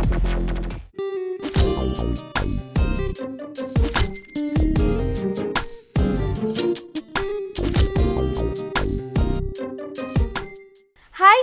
Hi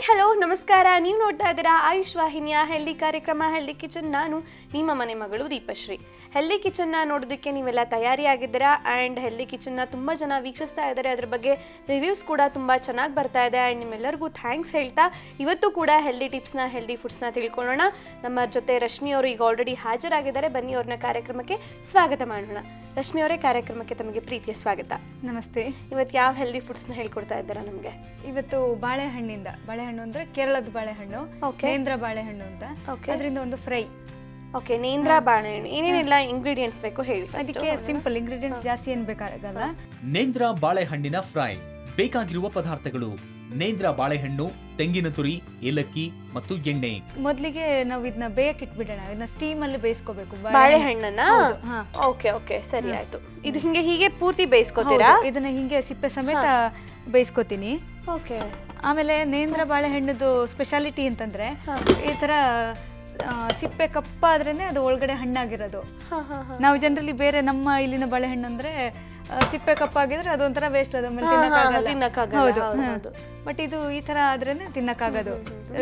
hello ನಮಸ್ಕಾರ. ನೀವು ನೋಡ್ತಾ ಇದ್ದೀರಾ ಆಯುಷ್ ವಾಹಿನಿಯ ಹೆಲ್ದಿ ಕಾರ್ಯಕ್ರಮ ಹೆಲ್ದಿ ಕಿಚನ್. ನಾನು ನಿಮ್ಮ ಮನೆ ಮಗಳು ದೀಪಶ್ರೀ. ಹೆಲ್ದಿ ಕಿಚನ್ನ ನೋಡೋದಕ್ಕೆ ನೀವೆಲ್ಲ ತಯಾರಿಯಾಗಿದ್ದೀರಾ ಆ್ಯಂಡ್ ಹೆಲ್ದಿ ಕಿಚನ್ನ ತುಂಬ ಜನ ವೀಕ್ಷಿಸ್ತಾ ಇದ್ದಾರೆ. ಅದ್ರ ಬಗ್ಗೆ ರಿವ್ಯೂಸ್ ಕೂಡ ತುಂಬ ಚೆನ್ನಾಗಿ ಬರ್ತಾ ಇದೆ ಆ್ಯಂಡ್ ನಿಮ್ಮೆಲ್ಲರಿಗೂ ಥ್ಯಾಂಕ್ಸ್ ಹೇಳ್ತಾ ಇವತ್ತು ಕೂಡ ಹೆಲ್ದಿ ಟಿಪ್ಸ್ನ ಹೆಲ್ದಿ ಫುಡ್ಸ್ನ ತಿಳ್ಕೊಳ್ಳೋಣ. ನಮ್ಮ ಜೊತೆ ರಶ್ಮಿ ಅವರು ಈಗ ಆಲ್ರೆಡಿ ಹಾಜರಾಗಿದ್ದಾರೆ. ಬನ್ನಿ ಅವ್ರನ್ನ ಕಾರ್ಯಕ್ರಮಕ್ಕೆ ಸ್ವಾಗತ ಮಾಡೋಣ. ರಶ್ಮಿ ಅವರೇ, ಕಾರ್ಯಕ್ರಮಕ್ಕೆ ತಮಗೆ ಪ್ರೀತಿಯ ಸ್ವಾಗತ. ನಮಸ್ತೆ. ಇವತ್ತು ಯಾವ ಹೆಲ್ದಿ ಫುಡ್ಸ್ನ ಹೇಳ್ಕೊಡ್ತಾ ಇದ್ದೀರಾ ನಮಗೆ? ಇವತ್ತು ಬಾಳೆಹಣ್ಣು ಅಂದ್ರೆ ಕೇರಳದ ಬಾಳೆಹಣ್ಣು, ನೇಂದ್ರ ಬಾಳೆಹಣ್ಣು ಅಂತ, ಅದರಿಂದ ಒಂದು ಫ್ರೈ. ಓಕೆ, ನೇಂದ್ರ ಬಾಳೆಹಣ್ಣು ಏನೇನೆಲ್ಲ ಇಂಗ್ರೀಡಿಯೆಂಟ್ಸ್ ಬೇಕು ಹೇಳಿ. ಅದಕ್ಕೆ ಸಿಂಪಲ್ ಇಂಗ್ರೀಡಿಯೆಂಟ್ಸ್, ಜಾಸ್ತಿ ಏನು ಬೇಕಾಗಲ್ಲ. ನೇಂದ್ರ ಬಾಳೆಹಣ್ಣಿನ ಫ್ರೈ ಬೇಕಾಗಿರುವ ಪದಾರ್ಥಗಳು: ನೇಂದ್ರ ಬಾಳೆಹಣ್ಣು, ತೆಂಗಿನ ತುರಿ, ಏಲಕ್ಕಿ ಮತ್ತು ಎಣ್ಣೆ. ಮೊದಲಿಗೆ ನಾವು ಇದನ್ನ ಬೇಯಕ್ಕೆ ಇಟ್ಬಿಡೋಣ. ಇದನ್ನ ಸ್ಟೀಮ್ ಅಲ್ಲಿ ಬೇಯಿಸ್ಕೋಬೇಕು ಬಾಳೆಹಣ್ಣನ್ನ. ಓಕೆ ಓಕೆ, ಸರಿ ಆಯ್ತು. ಇದು ಹೀಗೆ ಪೂರ್ತಿ ಬೇಯಿಸ್ಕೋತೀರಾ? ಇದನ್ನ ಹಿಂಗೆ ಸಿಪ್ಪೆ ಸಮೇತ ಬೇಯಿಸ್ಕೋತೀನಿ. ಓಕೆ. ಆಮೇಲೆ ನೇಂದ್ರ ಬಾಳೆಹಣ್ಣದು ಸ್ಪೆಷಾಲಿಟಿ ಅಂತಂದ್ರೆ ಈ ತರ ಸಿಪ್ಪೆ ಕಪ್ಪಾದ್ರೇನೆ ಅದು ಒಳಗಡೆ ಹಣ್ಣಾಗಿರೋದು. ನಾವು ಜನರಲಿ ಬೇರೆ ನಮ್ಮ ಇಲ್ಲಿನ ಬಾಳೆಹಣ್ಣು ಅಂದ್ರೆ ಸಿಪ್ಪೆ ಕಪ್ಪಾಗಿದ್ರೆ ಅದೊಂಥರ ವೇಸ್ಟ್, ಅದ ಮೇಲೆ ತಿನ್ನಕ್ಕಾಗಲ್ಲ. ಹೌದು, ಬಟ್ ಇದು ಈ ತರ ಆದ್ರೇನೆ ತಿನ್ನಕ್ಕಾಗೋದು,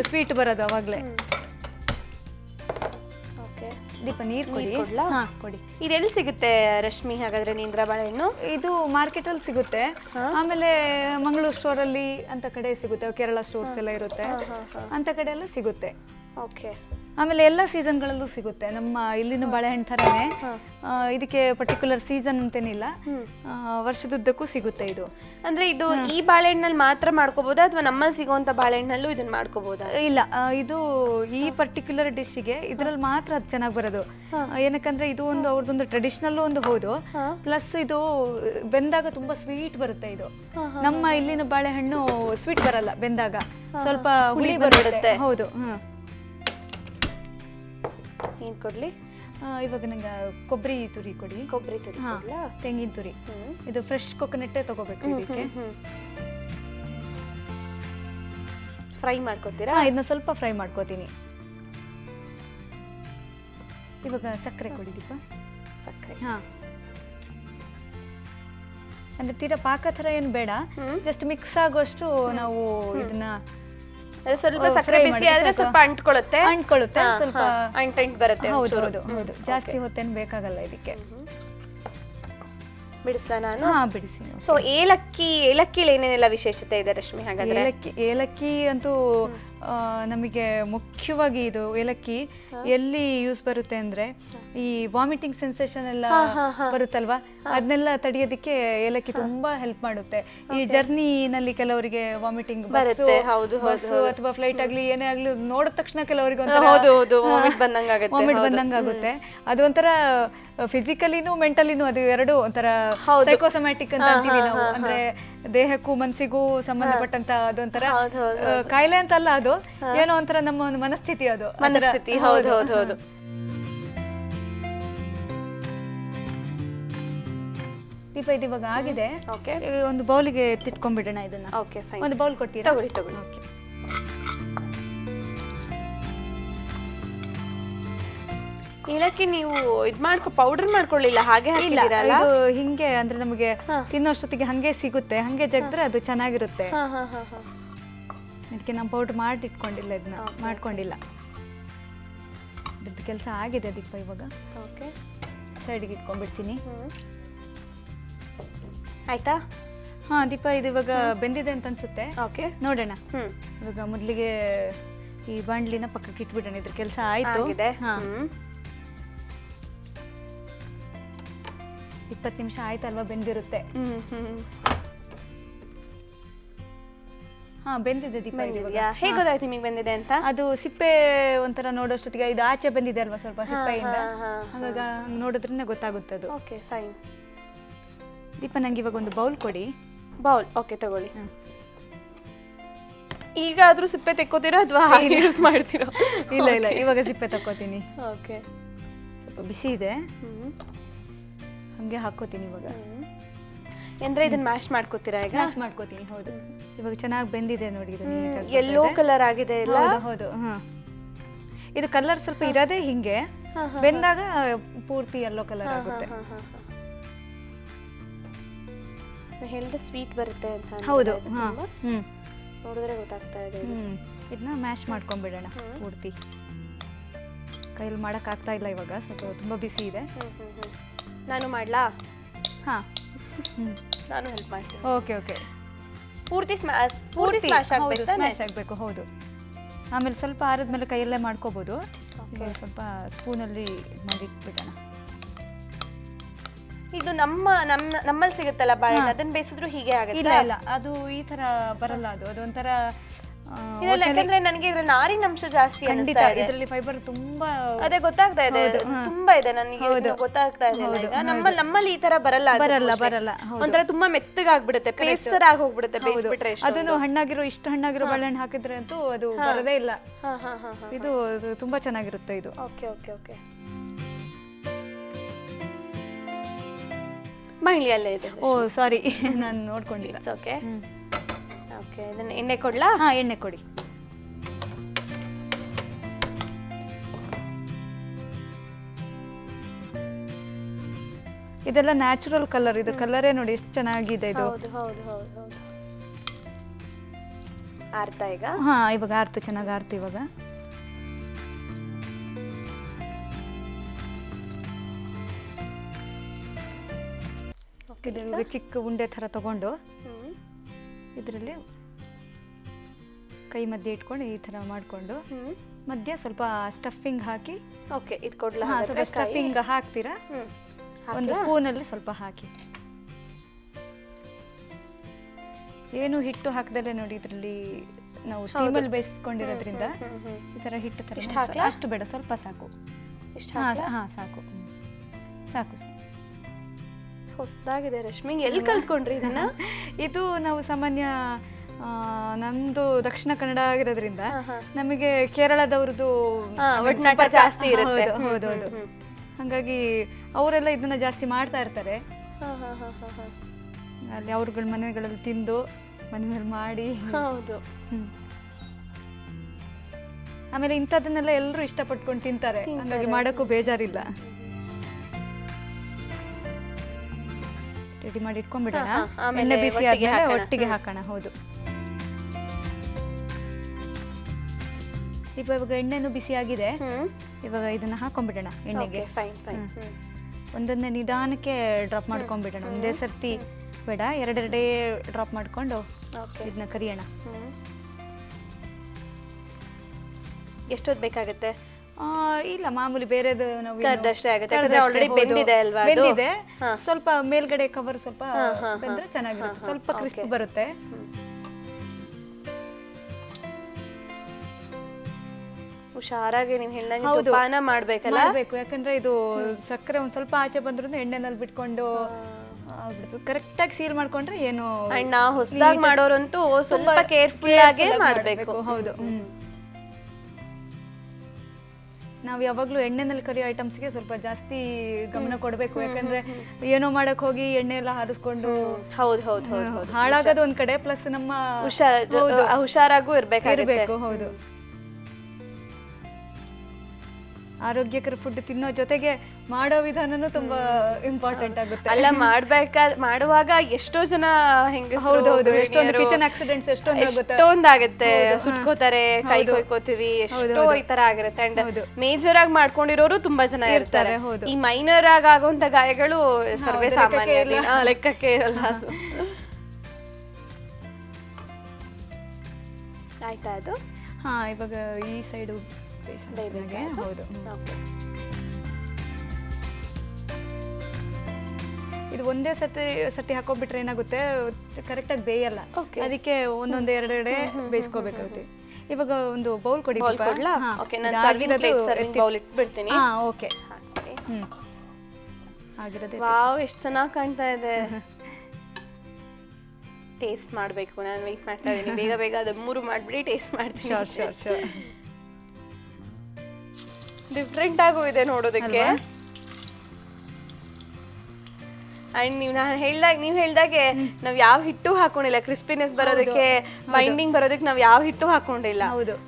ಸ್ವೀಟ್ ಬರೋದು ಅವಾಗ್ಲೇ. ದೀಪ ನೀರು ಕೊಡಿ. ಕೊಡಿ. ಇದೆಲ್ಲಿ ಸಿಗುತ್ತೆ ರಶ್ಮಿ ಹಾಗಾದ್ರೆ ನೇಂದ್ರ ಬಾಳೆಹಣ್ಣು? ಇದು ಮಾರ್ಕೆಟ್ ಅಲ್ಲಿ ಸಿಗುತ್ತೆ, ಆಮೇಲೆ ಮಂಗಳೂರು ಸ್ಟೋರ್ ಅಲ್ಲಿ ಅಂತ ಕಡೆ ಸಿಗುತ್ತೆ, ಕೇರಳ ಸ್ಟೋರ್ಸ್ ಎಲ್ಲ ಇರುತ್ತೆ ಅಂತ ಕಡೆ ಎಲ್ಲ ಸಿಗುತ್ತೆ. ಓಕೆ. ಆಮೇಲೆ ಎಲ್ಲ ಸೀಸನ್ಗಳಲ್ಲೂ ಸಿಗುತ್ತೆ. ನಮ್ಮ ಇಲ್ಲಿನ ಬಾಳೆಹಣ್ಣು ಥರನೇ ಇದಕ್ಕೆ ಪರ್ಟಿಕ್ಯುಲರ್ ಸೀಸನ್ ಅಂತೇನಿಲ್ಲ, ವರ್ಷದುದ್ದಕ್ಕೂ ಸಿಗುತ್ತೆ ಇದು. ಅಂದ್ರೆ ಇದು ಈ ಬಾಳೆಹಣ್ಣಲ್ಲಿ ಮಾತ್ರ ಮಾಡ್ಕೋಬಹುದಾ ಅಥವಾ ನಮ್ಮಲ್ಲಿ ಸಿಗುವಂತ ಬಾಳೆಹಣ್ಣಲ್ಲೂ ಇದನ್ನ ಮಾಡ್ಕೋಬಹುದಾ? ಇಲ್ಲ, ಇದು ಈ ಪರ್ಟಿಕ್ಯುಲರ್ ಡಿಶ್ಗೆ ಇದ್ರಲ್ಲಿ ಮಾತ್ರ ಅದು ಚೆನ್ನಾಗಿ ಬರೋದು. ಏನಕ್ಕಂದ್ರೆ ಇದು ಒಂದು ಅವ್ರದ್ದೊಂದು ಟ್ರೆಡಿಷನಲ್ ಒಂದು ಹೌದು, ಪ್ಲಸ್ ಇದು ಬೆಂದಾಗ ತುಂಬಾ ಸ್ವೀಟ್ ಬರುತ್ತೆ. ಇದು ನಮ್ಮ ಇಲ್ಲಿನ ಬಾಳೆಹಣ್ಣು ಸ್ವೀಟ್ ಬರಲ್ಲ, ಬೆಂದಾಗ ಸ್ವಲ್ಪ ಹುಳಿ ಬರುತ್ತೆ. ಹೌದು. ಏನ್ ಕೊಡ್ಲಿ? ಇವಾಗ ನಂಗೆ ಕೊಬ್ಬರಿ ತುರಿ ಕೊಡಿ. ಕೊಬ್ಬರಿ ತುರಿ, ತೆಂಗಿನ ತುರಿ. ಇದು ಫ್ರೆಶ್ ಕೊಕೊನಟ್ಟೇ ತಗೋಬೇಕು. ಇದಕ್ಕೆ ಫ್ರೈ ಮಾಡ್ಕೋತೀರಾ? ಇದನ್ನ ಸ್ವಲ್ಪ ಫ್ರೈ ಮಾಡ್ಕೋತೀನಿ. ಇವಾಗ ಸಕ್ಕರೆ ಕೊಡಿ ದೀಪ. ಸಕ್ಕರೆ. ಅಂದ್ರೆ ತೀರಾ ಪಾಕ ಥರ ಏನು ಬೇಡ, ಜಸ್ಟ್ ಮಿಕ್ಸ್ ಆಗೋಷ್ಟು ನಾವು ಇದನ್ನ ಸ್ವಲ್ಪ ಸಕ್ಕರೆ ಬಿಸಿ ಆದ್ರೆ ಸ್ವಲ್ಪ ಅಂಟ್ಕೊಳ್ಳುತ್ತೆ, ಸ್ವಲ್ಪ ಅಂಟೆಂಟ್ ಬರುತ್ತೆ. ಹೌದು ಹೌದು, ಜಾಸ್ತಿ ಹೊತ್ತೇನು ಬೇಕಾಗಲ್ಲ ಇದಕ್ಕೆ. ಬಿಡಿಸ್ಲಾ ನಾನು? ಬಿಡಿಸಿ. ಸೊ ಏಲಕ್ಕಿಲಿ ಏನೇನೆಲ್ಲ ವಿಶೇಷತೆ ಇದೆ ರಶ್ಮಿ ಹಾಗಾದ್ರೆ? ಏಲಕ್ಕಿ ಅಂತೂ ನಮಗೆ ಮುಖ್ಯವಾಗಿ ಇದು ಏಲಕ್ಕಿ ಎಲ್ಲಿ ಯೂಸ್ ಬರುತ್ತೆ ಅಂದ್ರೆ ಈ ವಾಮಿಟಿಂಗ್ ಸೆನ್ಸೇಷನ್ ಎಲ್ಲ ಬರುತ್ತಲ್ವಾ, ಅದನ್ನೆಲ್ಲ ತಡೆಯೋದಕ್ಕೆ ಏಲಕ್ಕಿ ತುಂಬಾ ಹೆಲ್ಪ್ ಮಾಡುತ್ತೆ. ಈ ಜರ್ನಿನಲ್ಲಿ ಕೆಲವರಿಗೆ ವಾಮಿಟಿಂಗ್ ಬರುತ್ತೆ, ಬಸ್ ಅಥವಾ ಫ್ಲೈಟ್ ಆಗ್ಲಿ ಏನೇ ಆಗ್ಲಿ ನೋಡಿದ ತಕ್ಷಣ ಕೆಲವರಿಗೆ ವಾಮಿಟ್ ಬಂದಂಗಾಗುತ್ತೆ. ಅದು ಒಂಥರ ಫಿಸಿಕಲಿನೂ ಮೆಂಟಲಿನೂ ಅದು ಎರಡು ಒಂಥರ ಸೈಕೋಸೊಮ್ಯಾಟಿಕ್ ಅಂತ ಅಂತೀವಿ ನಾವು. ಅಂದ್ರೆ ದೇಹಕ್ಕೂ ಮನಸ್ಸಿಗೂ ಸಂಬಂಧಪಟ್ಟಂತ ಅದೊಂಥರ ಕಾಯಿಲೆ ಅಂತ ಅಲ್ಲ, ಅದು ಏನೋ ಒಂಥರ ನಮ್ಮ ಒಂದು ಮನಸ್ಥಿತಿ. ಅದು ಮನಸ್ಥಿತಿ. ಹೌದು ಹೌದು ಹೌದು. ದೀಪ ಇದು ಇವಾಗ ಆಗಿದೆ. ಒಂದು ಬೌಲಿಗೆ ತಿಟ್ಕೊಂಡ್ಬಿಡೋಣ ಇದನ್ನ. ಒಂದು ಬೌಲ್ ಕೊಡ್ತೀರಾ? ತಗೊಳ್ಳಿ ತಗೊಳ್ಳಿ. ಏಲಕ್ಕಿ ನೀವು ಪೌಡರ್ ಮಾಡ್ಕೊಳ್ಳಿಲ್ಲ, ಹಾಗೆ ಹಾಕಿದ್ದೀರಾ? ಇದು ಹಿಂಗೆ ಅಂದ್ರೆ ನಮಗೆ ತಿನ್ನೋಷ್ಟೊತ್ತಿಗೆ ಹಂಗೆ ಸಿಗುತ್ತೆ, ಹಂಗೆ ಜಗ್ದ್ರೆ ಅದು ಚೆನ್ನಾಗಿರುತ್ತೆ. ಅದಕ್ಕೆ ನಾವು ಪೌಡರ್ ಮಾಡಿ ಇಟ್ಕೊಂಡಿಲ್ಲ, ಇದನ್ನ ಮಾಡ್ಕೊಂಡಿಲ್ಲ. ಇದ್ರದ್ದು ಕೆಲಸ ಆಗಿದೆ ದೀಪ. ಇವಾಗ ಸೈಡಿಗೆ ಇಟ್ಕೊಂಡ್ಬಿಡ್ತೀನಿ. ಆಯ್ತಾ? ದೀಪ ಇದು ಇವಾಗ ಬೆಂದಿದೆ ಅಂತ ಅನ್ಸುತ್ತೆ. ನೋಡೋಣ. ಇವಾಗ ಮೊದಲಿಗೆ ಈ ಬಾಂಡ್ಲಿನ ಪಕ್ಕಕ್ಕೆ ಇಟ್ಬಿಡೋಣ. ಇದ್ರ ಕೆಲಸ ಆಯ್ತು. 20 ನಿಮಿಷ ಆಯ್ತಲ್ವಾ, ಬೆಂದಿರುತ್ತೆ. ಬೆಂದಿದೆ ದೀಪ. ಹೇಗೆ ಗೊತ್ತಾಯ್ತು ನಿಮಗೆ ಬೆಂದಿದೆ ಅಂತ? ಅದು ಸಿಪ್ಪೆ ಒಂಥರ ನೋಡೋಷ್ಟೊತ್ತಿಗೆ ಇದು ಆಚೆ ಬಂದಿದೆ ಅಲ್ವಾ, ಸ್ವಲ್ಪ ಸಿಪ್ಪೆಯಿಂದ, ಹಾಗಾಗಿ ನೋಡಿದ್ರೆ ಗೊತ್ತಾಗುತ್ತೆ ಅದು. Okay, fine. ದೀಪ ನಂಗೆ ಇವಾಗ ಒಂದು ಬೌಲ್ ಕೊಡಿ. ಬೌಲ್? ಓಕೆ, ತಗೊಳ್ಳಿ. ಈಗ ಆದ್ರೂ ಸಿಪ್ಪೆ ತೆಕ್ಕೋತೀರಾ ಅಥವಾ ಯೂಸ್ ಮಾಡ್ತೀರಾ? ಇಲ್ಲ ಇಲ್ಲ, ಇವಾಗ ಸಿಪ್ಪೆ ತಕ್ಕೋತೀನಿ. ಓಕೆ. ಸ್ವಲ್ಪ ಬಿಸಿ ಇದೆ, ಹಂಗೆ ಹಾಕೋತೀನಿ ಇವಾಗ. ಅಂದ್ರೆ ಇದನ್ನ ಮ್ಯಾಶ್ ಮಾಡ್ಕೋತೀರಾ ಈಗ? ಮ್ಯಾಶ್ ಮಾಡ್ಕೋತೀನಿ, ಹೌದು. ಇವಾಗ ಚೆನ್ನಾಗಿ ಬೆಂದಿದೆ ನೋಡಿ. ಇದು ಯೆಲ್ಲೋ ಕಲರ್ ಆಗಿದೆ ಎಲ್ಲ. ಹೌದು. ಇದು ಕಲರ್ ಸ್ವಲ್ಪ ಇರೋದೇ ಹಿಂಗೆ, ಬೆಂದಾಗ ಪೂರ್ತಿ ಯೆಲ್ಲೋ ಕಲರ್ ಆಗುತ್ತೆ. ಹೇಳಿದ್ರೆ ಸ್ವೀಟ್ ಬರುತ್ತೆ ಅಂತ. ಹೌದು. ನೋಡಿದ್ರೆ ಗೊತ್ತಾಗ್ತಾ ಇದೆ. ಇದನ್ನ ಮ್ಯಾಶ್ ಮಾಡ್ಕೊಂಡ್ಬಿಡೋಣ ಪೂರ್ತಿ. ಕೈಯಲ್ಲಿ ಮಾಡೋಕ್ಕಾಗ್ತಾ ಇಲ್ಲ ಇವಾಗ, ಸ್ವಲ್ಪ ತುಂಬ ಬಿಸಿ ಇದೆ. ನಾನು ಮಾಡ್ಲಾ? ಹಾಂ, ನಾನು ಹೆಲ್ಪ್ ಮಾಡ್ತೀನಿ. Okay okay. ಪೂರ್ತಿ ಸ್ಮ್ಯಾಶ್ ಹೌದು, ಸ್ಮ್ಯಾಶ್ ಆಗಬೇಕು. ಹೌದು. ಆಮೇಲೆ ಸ್ವಲ್ಪ ಆರಿದ್ಮೇಲೆ ಕೈಯಲ್ಲೇ ಮಾಡ್ಕೋಬೋದು. ಸ್ವಲ್ಪ ಸ್ಪೂನಲ್ಲಿ ಮಾಡಿಟ್ಬಿಡೋಣ. ಇದು ನಮ್ಮಲ್ಲಿ ಸಿಗುತ್ತಲ್ಲ ಬಾಳೆಹಣ್ಣು, ಅದನ್ನ ಬೇಯಿಸಿದ್ರು ಹೀಗೆ ಆಗುತ್ತೆ? ಇಲ್ಲ ಇಲ್ಲ, ಅದು ಈ ತರ ಬರಲ್ಲ. ಅದು ಒಂಥರ ಇದರಲ್ಲಿ ಯಾಕಂದ್ರೆ ನನಗೆ ಇದ್ರಲ್ಲಿ ನಾರಿನ ಅಂಶ ಜಾಸ್ತಿ ಅನಿಸ್ತಾ ಇದೆ. ಇದರಲ್ಲಿ ಫೈಬರ್ ತುಂಬಾ, ಅದೇ ಗೊತ್ತಾಗ್ತಾ ಇದೆ, ತುಂಬಾ ಇದೆ ನನಗೆ. ಗೊತ್ತಾಗ್ತಾ ಇದೆ ಈಗ ನಮ್ಮಲ್ಲಿ ಈ ತರ ಬರಲ್ಲ. ಒಂಥರ ತುಂಬಾ ಮೆತ್ತಗಾಗ್ಬಿಡುತ್ತೆ, ಪೇಸ್ಟ್ ತರ ಆಗಿ ಹೋಗ್ಬಿಡುತ್ತೆ ಬೇಯಿಸ್ಬಿಟ್ರೆ. ಅದನ್ನು ಹಣ್ಣಾಗಿರೋ ಬಾಳೆಹಣ್ಣು ಹಾಕಿದ್ರೆ ಅಂತೂ ಅದು ಬರದೇ ಇಲ್ಲ. ಇದು ತುಂಬಾ ಚೆನ್ನಾಗಿರುತ್ತೆ ಇದು. Okay okay okay. ಮಹಿಳೆಯಲ್ಲೇ ಇದೆ. ಓ ಸಾರಿ, ನಾನು ನೋಡ್ಕೊಂಡಿಲ್ಲ. Okay okay. ಇದನ್ನ ಎಣ್ಣೆ ಕೊಡ್ಲಾ? ಹಾಂ, ಎಣ್ಣೆ ಕೊಡಿ. ಇದೆಲ್ಲ ನ್ಯಾಚುರಲ್ ಕಲರ್. ಇದು ಕಲರೇ ನೋಡಿ ಎಷ್ಟು ಚೆನ್ನಾಗಿದೆ ಇದು. ಹೌದು ಹೌದು ಹೌದು ಹೌದು. ಆರ್ತಾ ಈಗ? ಹಾಂ, ಇವಾಗ ಆರ್ತು, ಚೆನ್ನಾಗಿ ಆರ್ತು ಇವಾಗ. ಇದು ಚಿಕ್ಕ ಉಂಡೆ ಥರ ತಗೊಂಡು ಇದರಲ್ಲಿ ಕೈ ಮಧ್ಯೆ ಇಟ್ಕೊಂಡು ಈ ಥರ ಮಾಡಿಕೊಂಡು ಮಧ್ಯೆ ಸ್ವಲ್ಪ ಸ್ಟಫಿಂಗ್ ಹಾಕಿ. ಓಕೆ, ಇದು ಕೊಡ್ಲಾ? ಸ್ವಲ್ಪ ಸ್ಟಫಿಂಗ್ ಹಾಕ್ತೀರಾ, ಒಂದು ಸ್ಪೂನಲ್ಲಿ ಸ್ವಲ್ಪ ಹಾಕಿ. ಏನು ಹಿಟ್ಟು ಹಾಕದಲ್ಲೇ ನೋಡಿ, ಇದರಲ್ಲಿ ನಾವು ಸ್ಟೀಮಲ್ಲಿ ಬೇಯಿಸ್ಕೊಂಡಿರೋದ್ರಿಂದ ಈ ಥರ ಹಿಟ್ಟು ಥರ. ಅಷ್ಟು ಬೇಡ, ಸ್ವಲ್ಪ ಸಾಕು. ಹಾಂ ಸಾಕು ಸಾಕು. ಹೊಸದಾಗಿದೆ ರಶ್ಮಿ, ಎಲ್ಲಿ ಕಲ್ತ್ಕೊಂಡ್ರಿ ಇದನ್ನ? ಇದು ನಾವು ಸಾಮಾನ್ಯ ನಮ್ದು ದಕ್ಷಿಣ ಕನ್ನಡ ಆಗಿರೋದ್ರಿಂದ ನಮಗೆ ಕೇರಳದವ್ರದ್ದು ಒಡನಾಟ ಜಾಸ್ತಿ ಇರುತ್ತೆ. ಹೌದೌದು. ಹಾಗಾಗಿ ಅವರೆಲ್ಲ ಇದನ್ನ ಜಾಸ್ತಿ ಮಾಡ್ತಾ ಇರ್ತಾರೆ. ಅಲ್ಲಿ ಅವ್ರಗಳ ಮನೆಗಳಲ್ಲಿ ತಿಂದು ಮನೆಯಲ್ಲಿ ಮಾಡಿ. ಹೌದು. ಆಮೇಲೆ ಇಂಥದನ್ನೆಲ್ಲ ಎಲ್ಲರೂ ಇಷ್ಟಪಟ್ಕೊಂಡು ತಿಂತಾರೆ, ಹಾಗಾಗಿ ಮಾಡೋಕ್ಕೂ ಬೇಜಾರಿಲ್ಲ. ರೆಡಿ ಮಾಡಿ ಇಟ್ಕೊಂಡ್ಬಿಡೋಣ. ಎಣ್ಣೆ ಬಿಸಿ ಆದ್ಮೇಲೆ ಒಟ್ಟಿಗೆ ಹಾಕೋಣ. ಹೌದು. ಇವಾಗ ಎಣ್ಣೆನೂ ಬಿಸಿ ಆಗಿದೆ. ಇವಾಗ ಇದನ್ನ ಹಾಕೊಂಡ್ಬಿಡೋಣ ಎಣ್ಣೆಗೆ. ಒಂದೊಂದೇ ನಿಧಾನಕ್ಕೆ ಡ್ರಾಪ್ ಮಾಡ್ಕೊಂಡ್ಬಿಡೋಣ, ಒಂದೇ ಸರ್ತಿ ಬೇಡ, ಎರಡೆರಡೇ ಡ್ರಾಪ್ ಮಾಡ್ಕೊಂಡು ಇದನ್ನ ಕರಿಯೋಣ. ಎಷ್ಟೊತ್ತು ಬೇಕಾಗುತ್ತೆ? ಇಲ್ಲ, ಮಾಮೂಲಿ ಬೇರೆದು ನಾವು ಬೆಂದಿದೆ. ಸ್ವಲ್ಪ ಮೇಲ್ಗಡೆ ಕವರ್ ಸ್ವಲ್ಪ ಬೆಂದ್ರೆ ಚೆನ್ನಾಗಿರುತ್ತೆ, ಸ್ವಲ್ಪ ಕ್ರಿಸ್ಪ್ ಬರುತ್ತೆ. ಹುಷಾರಾಗಿ ನೀನ್ ಹೇಳ್ದಂಗೆ ಜೋಪಾನ ಮಾಡ್ಬೇಕಲ್ಲ? ಮಾಡ್ಬೇಕು, ಯಾಕಂದ್ರೆ ಇದು ಸಕ್ಕರೆ ಒಂದ್ ಸ್ವಲ್ಪ ಆಚೆ ಬಂದ್ರೂ ಎಣ್ಣೆನಲ್ಲಿ ಬಿಟ್ಕೊಂಡು ಕರೆಕ್ಟ್ ಆಗಿ ಸೀಲ್ ಮಾಡ್ಕೊಂಡ್ರೆ ಏನು. ನಾ ಹೊಸದಾಗಿ ಮಾಡೋರಂತೂ ಸ್ವಲ್ಪ ಕೇರ್ಫುಲ್ ಆಗಿ ಮಾಡ್ಬೇಕು. ಹೌದು. ನಾವು ಯಾವಾಗ್ಲೂ ಎಣ್ಣೆನಲ್ಲಿ ಕರಿಯೋ ಐಟಮ್ಸ್ಗೆ ಸ್ವಲ್ಪ ಜಾಸ್ತಿ ಗಮನ ಕೊಡ್ಬೇಕು, ಯಾಕಂದ್ರೆ ಏನೋ ಮಾಡಕ್ ಹೋಗಿ ಎಣ್ಣೆ ಎಲ್ಲ ಹಾರಿಸ್ಕೊಂಡು ಹಾಳಾಗೋದು ಒಂದ್ ಕಡೆ, ಪ್ಲಸ್ ನಮ್ಮ ಹುಷಾರಾಗೂ ಇರ್ಬೇಕು. ಹೌದು. ಆರೋಗ್ಯಕರ ಫುಡ್ ತಿನ್ನೋ ಜೊತೆಗೆ ಮಾಡೋ ವಿಧಾನನೂ ತುಂಬಾ ಇಂಪಾರ್ಟೆಂಟ್ ಆಗುತ್ತೆ. ಅಲ್ಲ, ಮಾಡುವಾಗ ಎಷ್ಟೋ ಜನ ಹೌದು, ಎಷ್ಟೊಂದು ಕಿಚನ್ ಆಕ್ಸಿಡೆಂಟ್ಸ್ ಎಷ್ಟೊಂದಾಗುತ್ತೆ. ಸುಟ್ಕೋತಾರೆ, ಕೈ ಕೊಯ್ಕೋತೀವಿ, ಎಷ್ಟೋ ಈ ತರ ಆಗಿರುತ್ತೆ. ಅಂಡ್ ಮೇಜರ್ ಆಗಿ ಮಾಡ್ಕೊಂಡಿರೋರು ತುಂಬಾ ಜನ ಇರ್ತಾರೆ. ಈ ಮೈನರ್ ಆಗಿ ಆಗುವಂತ ಗಾಯಗಳು ಸರ್ವೇ ಸಾಮಾನ್ಯ, ಲೆಕ್ಕಕ್ಕೆ ಇರಲ್ಲ. ಆಯ್ತಾ ಅದು? ಹಾ, ಇವಾಗ ಈ ಸೈಡು ಹೌದು. ಇದು ಒಂದೇ ಸತಿ ಹಾಕೊಂಡ್ಬಿಟ್ರೆ ಏನಾಗುತ್ತೆ, ಕರೆಕ್ಟಾಗಿ ಬೇಯಲ್ಲ. ಅದಕ್ಕೆ ಒಂದೊಂದು ಎರಡೆರಡೆ ಬೇಯಿಸ್ಕೋಬೇಕಾಗುತ್ತೆ. ಇವಾಗ ಒಂದು ಬೌಲ್ ಕೊಡಿ. ವಾವ್, ಎಷ್ಟು ಚೆನ್ನಾಗಿ ಕಾಣ್ತಾ ಇದೆ. ಟೇಸ್ಟ್ ಮಾಡಬೇಕು. ನಾನು ವೇಟ್ ಮಾಡ್ತಾ ಇದ್ದೀನಿ, ಬೇಗ ಬೇಗ ಅದು 3 ಮಾಡ್ಬಿಡಿ, ಟೇಸ್ಟ್ ಮಾಡ್ತೀನಿ. ಡಿಫ್ರೆಂಟ್ ಆಗೂ ಇದೆ ನೋಡೋದಕ್ಕೆ. ಅಂಡ್ ನೀವ್ ಹೇಳ್ದಾಗೆ ನಾವ್ ಯಾವ ಹಿಟ್ಟು ಹಾಕೊಂಡಿಲ್ಲ, ಕ್ರಿಸ್ಪಿನೆಸ್ ಬರೋದಕ್ಕೆ, ಬೈಂಡಿಂಗ್ ಬರೋದಕ್ಕೆ ನಾವ್ ಯಾವ ಹಿಟ್ಟು ಹಾಕೊಂಡಿಲ್ಲ.